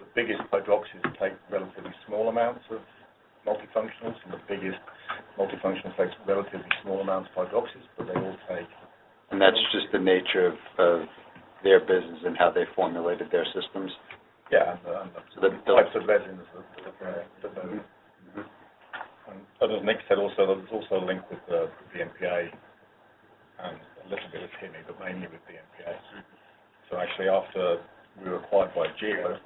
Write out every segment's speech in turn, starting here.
the biggest hydroxys take relatively small amounts of multifunctionals, and the biggest multifunctionals take relatively small amounts of hydroxys, but they all take. And that's just the nature of their business and how they formulated their systems? Yeah, and the types of resins that they're and as Nick said, also there's also a link with the BMPA and a little bit of TIMI, but mainly with BMPA. So actually, after we were acquired by Geo,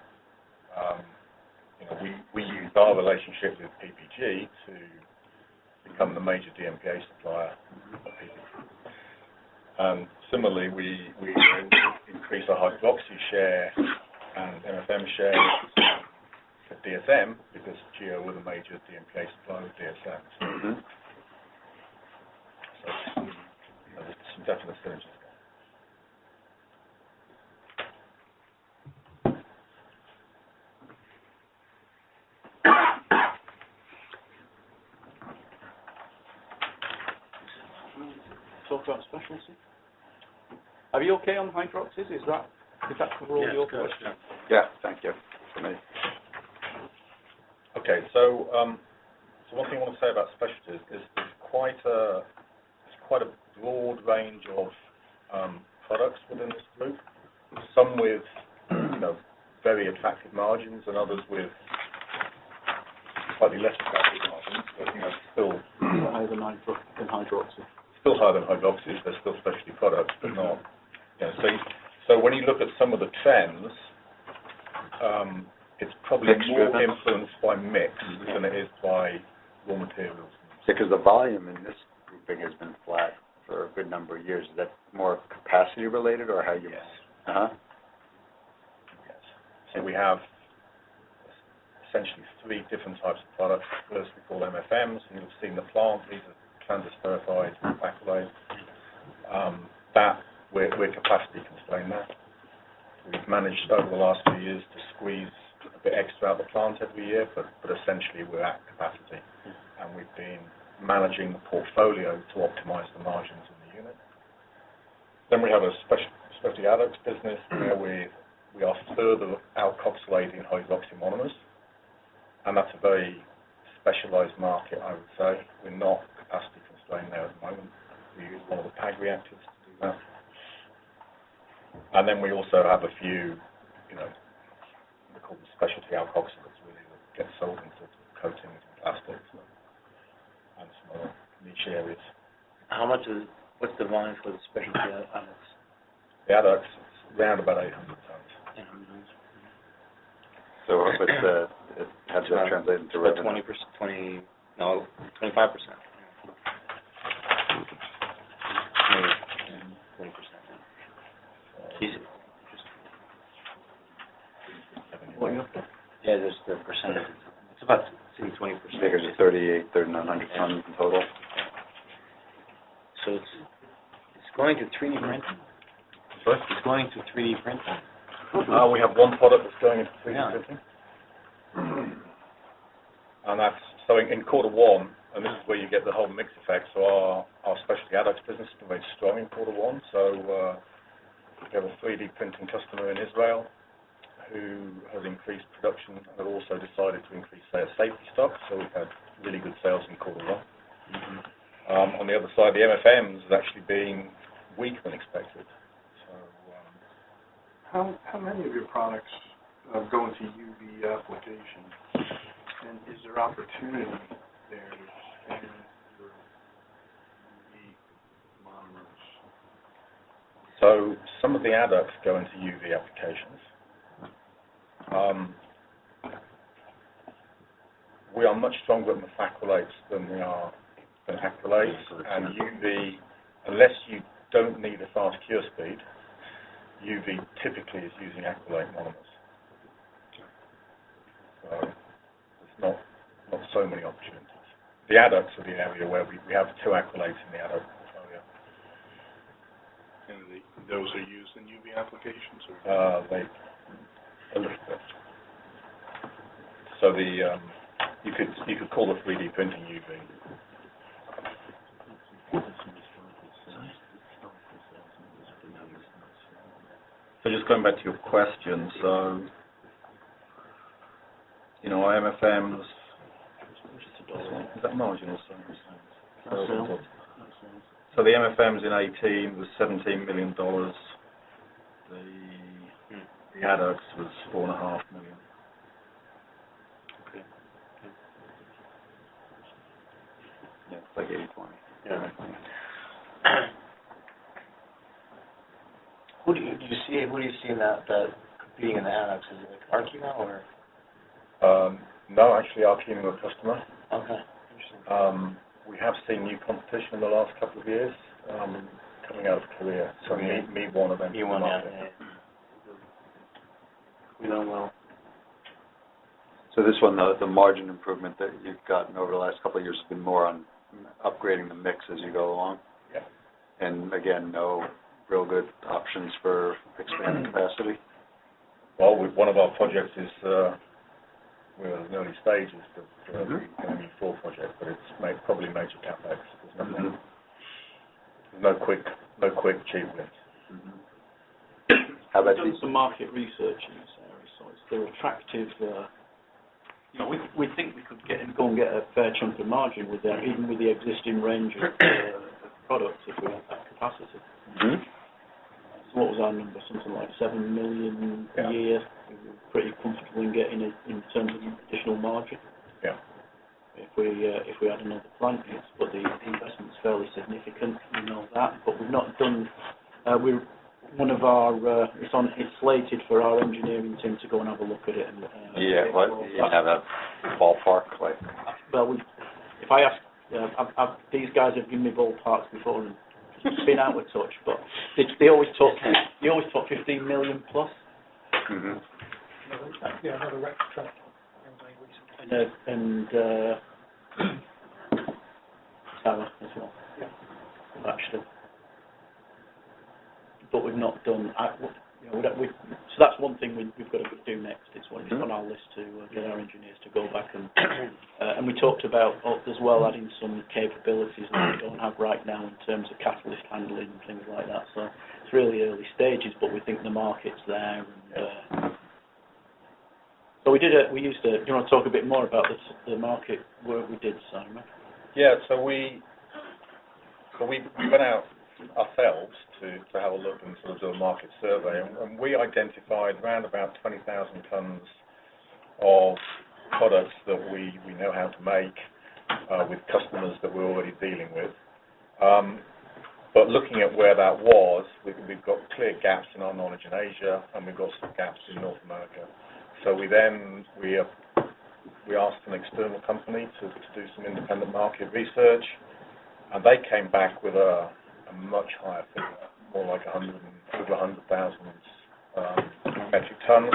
we used our relationship with PPG to become the major DMPA supplier of PPG. And similarly, we increased our hydroxy share and MFM share for DSM because Geo were the major DMPA supplier of DSM. So there's some definite synergies there. Talk about specialty. Are you okay on hydroxys? Did that cover all your questions? Yeah, thank you. For me. Okay, so one thing I want to say about specialties is there's quite a broad range of products within this group. Some with very attractive margins, and others with slightly less attractive margins, but still higher than hydroxy. Still higher than hydroxys. They're still specialty products, but not. So when you look at some of the trends, it's probably more influenced by mix than it is by raw materials. Because the volume in this grouping has been flat for a good number of years. Is that more capacity related, or how you? Yes. Yes. So we have essentially 3 different types of products. First, we call MFMs, and you'll have seen the plant. These are transesterified acrylates. That we're capacity constrained now. We've managed over the last few years to squeeze a bit extra out of the plant every year, but essentially we're at capacity, and we've been managing the portfolio to optimize the margins in the unit. Then we have a specialty adducts business where we are further alkoxylating hydroxy monomers, and that's a very specialized market, I would say. We're not capacity constrained there at the moment. We use one of the PAG reactors to do that. And then we also have a few, they're called specialty alkoxylates, really, that get sold into coatings and plastics and some other niche areas. What's the volume for the specialty adducts? The adducts, it's around about 800 tons. 800 tons. So how does that translate into revenue? 25%. 20%. What you after? Yeah, there's the percentage. It's about 20%. Figures of 3,900 tons in total. So it's going to 3D printing. Sorry? It's going to 3D printing. We have one product that's going into 3D printing. And that's so in quarter 1, and this is where you get the whole mix effect. So our specialty adducts business has been very strong in quarter 1. So we have a 3D printing customer in Israel who has increased production and have also decided to increase their safety stock. So we've had really good sales in quarter 1. On the other side, the MFMs has actually been weaker than expected. So how many of your products go into UV application, and is there opportunity there to expand your UV monomers? So some of the adducts go into UV applications. We are much stronger at methacrylates than we are than acrylates, and UV, unless you don't need a fast cure speed, UV typically is using acrylate monomers. So there's not so many opportunities. The adducts are the area where we have 2 acrylates in the adduct portfolio. And those are used in UV applications? A little bit. So you could call the 3D printing UV. So just going back to your question, so you know, our MFMs, is that marginal sales? So the MFMs in 18 was $17 million. The ADUX was $4.5 million. Okay. Yeah, it's like 80/20. Yeah. Who do you see in that competing in the ADUX? Is it like Arkema or? No, actually, Arkema were a customer. Okay. Interesting. We have seen new competition in the last couple of years coming out of Korea. So me one of them. You won that. Yeah. We know well. So this one, the margin improvement that you've gotten over the last couple of years has been more on upgrading the mix as you go along? Yeah. And again, no real good options for expanding capacity? Well, one of our projects is, we're in the early stages of the ME4 project, but it's probably major capex. There's nothing, there's no quick cheap wins. How about We've done some market research in this area, so they're attractive. You know, we think we could go and get a fair chunk of margin with them, even with the existing range of products, if we had that capacity. So what was our number? Something like 7 million a year. We were pretty comfortable in getting it in terms of additional margin. Yeah. If we had another plant, yes, but the investment's fairly significant. We know that, but we've not done. We're one of our. It's slated for our engineering team to go and have a look at it. And, what you have a ballpark like? Well, if I ask, these guys have given me ballparks before and it's been out of touch, but they always talk. You always talk 15 million plus. Yeah, another Rex truck. And Tower as well. Yeah. Actually, but we've not done. So that's one thing we've got to do next. It's on our list to get our engineers to go back and we talked about as well adding some capabilities that we don't have right now in terms of catalyst handling and things like that. So it's really early stages, but we think the market's there. And, so we used to. Do you want to talk a bit more about the market work we did, Simon? Yeah. So we went out ourselves to have a look and sort of do a market survey, and we identified around about 20,000 tons of products that we know how to make with customers that we're already dealing with. But looking at where that was, we've got clear gaps in our knowledge in Asia, and we've got some gaps in North America. So we asked an external company to do some independent market research, and they came back with a much higher figure, more like over 100,000 metric tons.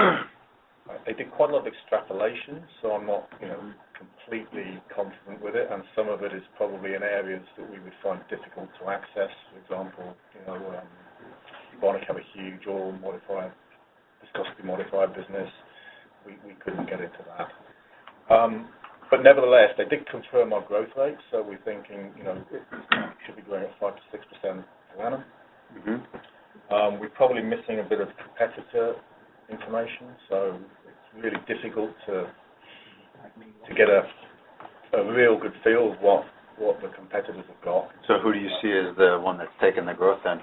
They did quite a lot of extrapolation, so I'm not, completely confident with it, and some of it is probably in areas that we would find difficult to access. For example, Evonik have a huge oil modified, viscosity modified business. We couldn't get into that. But nevertheless, they did confirm our growth rate, so we're thinking, it should be growing at 5 to 6% per annum. We're probably missing a bit of competitor information, so it's really difficult to get a real good feel of what the competitors have got. So who do you see as the one that's taking the growth then?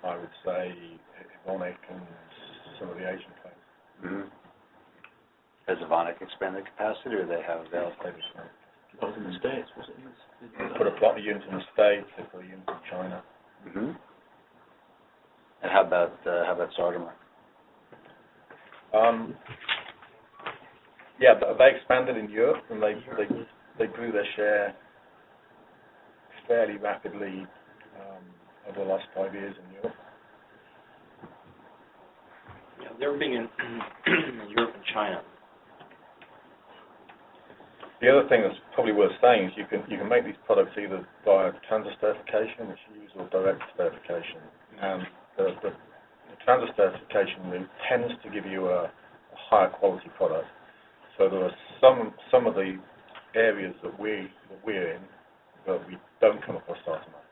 I would say Evonik and some of the Asian players. Has Evonik expanded capacity, or they have That was in the States, was it? They put a plot of units in the States, they put a unit in China. And how about Sardimer? Yeah, they expanded in Europe, and they grew their share fairly rapidly over the last 5 years in Europe. Yeah, they're being in Europe and China. The other thing that's probably worth saying is you can make these products either via transesterification, which you use, or direct esterification. And the transesterification route tends to give you a higher quality product. So there are some of the areas that we're in that we don't come across Sardimer.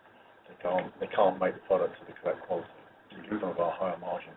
They can't make the product to the correct quality to give some of our higher margins.